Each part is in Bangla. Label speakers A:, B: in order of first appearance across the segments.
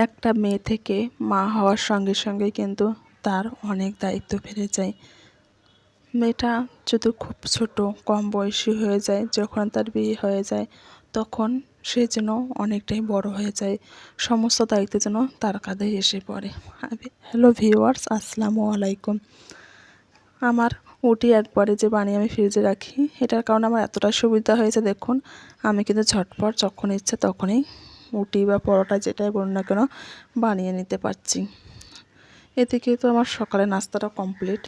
A: একটা মেয়ে থেকে মা হওয়ার সঙ্গে সঙ্গে কিন্তু তার অনেক দায়িত্ব বেড়ে যায়। মেয়েটা যদি খুব ছোট কম বয়সী হয়ে যায়, যখন তার বিয়ে হয়ে যায় তখন সে যেন অনেকটাই বড় হয়ে যায়, সমস্ত দায়িত্ব যেন তার কাঁধে এসে পড়ে। হ্যালো ভিউয়ার্স, আসসালামু আলাইকুম। আমার উটি একবারে যে বানিয়ে আমি ফ্রিজে রাখি, এটার কারণে আমার এতটা সুবিধা হয়েছে। দেখুন, আমি কিন্তু ঝটপট যখন ইচ্ছে তখনই উটি বা পরোটা যেটাই বলুন না কেন বানিয়ে নিতে পারছি। এদিকে তো আমার সকালে নাস্তাটা কমপ্লিট।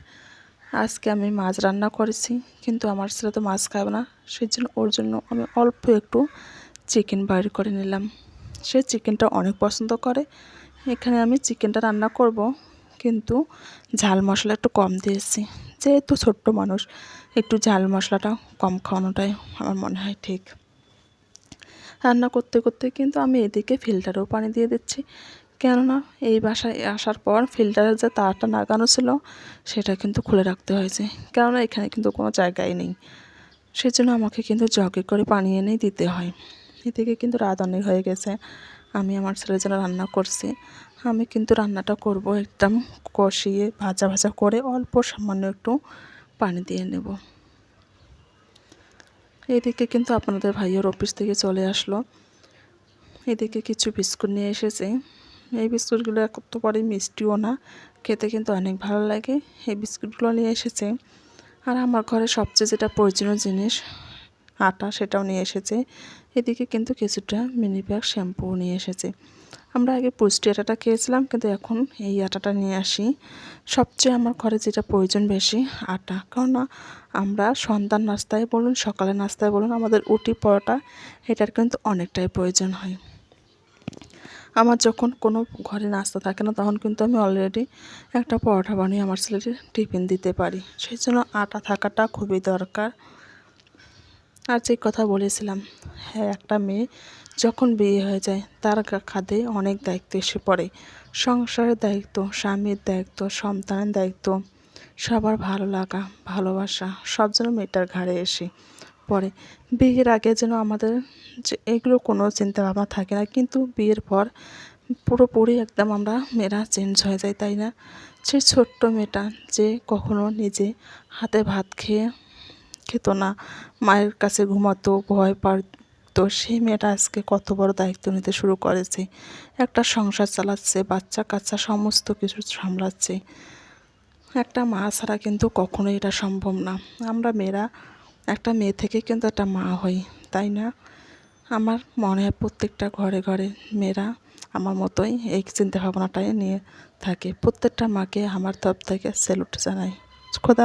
A: আজকে আমি মাছ রান্না করেছি, কিন্তু আমার ছেলে তো মাছ খাবে না, সেই জন্য ওর জন্য আমি অল্প একটু চিকেন বাইর করে নিলাম। সে চিকেনটা অনেক পছন্দ করে। এখানে আমি চিকেনটা রান্না করব, কিন্তু ঝাল মশলা একটু কম দিয়েছি। যেহেতু ছোট্ট মানুষ, একটু ঝাল মশলাটা কম খাওয়ানোটাই আমার মনে হয় ঠিক। রান্না করতে করতে কিন্তু আমি এদিকে ফিল্টারেও পানি দিয়ে দিচ্ছি, কেননা এই বাসায় আসার পর ফিল্টারের যে তারটা লাগানো ছিল সেটা কিন্তু খুলে রাখতে হয়েছে, কেননা এখানে কিন্তু কোনো জায়গায় নেই। সেজন্য আমাকে কিন্তু জগে করে পানি এনেই দিতে হয়। এদিকে কিন্তু রাত অনেক হয়ে গেছে, আমি আমার ছেলের জন্য রান্না করছি। আমি কিন্তু রান্নাটা করব একদম কষিয়ে ভাজা ভাজা করে, অল্প সামান্য একটু পানি দিয়ে নেব। এদিকে কিন্তু আপনাদের ভাইয়ের অফিস থেকে চলে আসলো। এদিকে কিছু বিস্কুট নিয়ে এসেছে। এই বিস্কুটগুলো একেবারে মিষ্টিও না, খেতে কিন্তু অনেক ভালো লাগে। এই বিস্কুটগুলো নিয়ে এসেছে। আর আমার ঘরে সবচেয়ে যেটা প্রয়োজনীয় জিনিস আটা, সেটাও নিয়ে এসেছে। এদিকে কিন্তু কিছুটা মিনি প্যাক শ্যাম্পু নিয়ে এসেছে। আমরা আগে পুষ্টি আটাটা খেয়েছিলাম, কিন্তু এখন এই আটাটা নিয়ে আসি। সবচেয়ে আমার ঘরে যেটা প্রয়োজন বেশি আটা, কারণ আমরা সন্ধ্যার নাস্তায় বলুন সকালের নাস্তায় বলুন, আমাদের উটি পরোটা এটার কিন্তু অনেকটাই প্রয়োজন হয়। আমার যখন কোনো ঘরে নাস্তা থাকে না, তখন কিন্তু আমি অলরেডি একটা পরোটা বানিয়ে আমার ছেলেকে টিফিন দিতে পারি। সেই জন্য আটা থাকাটা খুবই দরকার। আর যে কথা বলেছিলাম, হ্যাঁ, একটা মেয়ে যখন বিয়ে হয়ে যায় তার কাঁধে অনেক দায়িত্ব এসে পড়ে। সংসারের দায়িত্ব, স্বামীর দায়িত্ব, সন্তানের দায়িত্ব, সবার ভালো লাগা ভালোবাসা সব যেন মেয়েটার ঘাড়ে এসে পড়ে। বিয়ের আগে যেন আমাদের যে এগুলো কোনো চিন্তা ভাবনা থাকে না, কিন্তু বিয়ের পর পুরোপুরি একদম আমরা মেয়েরা চেঞ্জ হয়ে যায়, তাই না? সে ছোট্ট মেয়েটা যে কখনো নিজে হাতে ভাত খেত না, মায়ের কাছে ঘুমাতো, ভয় পারতো, সেই মেয়েটা আজকে কত বড় দায়িত্ব নিতে শুরু করেছে। একটা সংসার চালাচ্ছে, বাচ্চা কাচ্চা সমস্ত কিছু সামলাচ্ছে। একটা মা ছাড়া কিন্তু কখনোই এটা সম্ভব না। আমরা মেয়েরা একটা মেয়ে থেকে কিন্তু একটা মা হই, তাই না? আমার মনে হয় প্রত্যেকটা ঘরে ঘরে মেয়েরা আমার মতোই এই চিন্তা ভাবনাটাই নিয়ে থাকে। প্রত্যেকটা মাকে আমার তরফ থেকে স্যালুট জানাই। খোদা।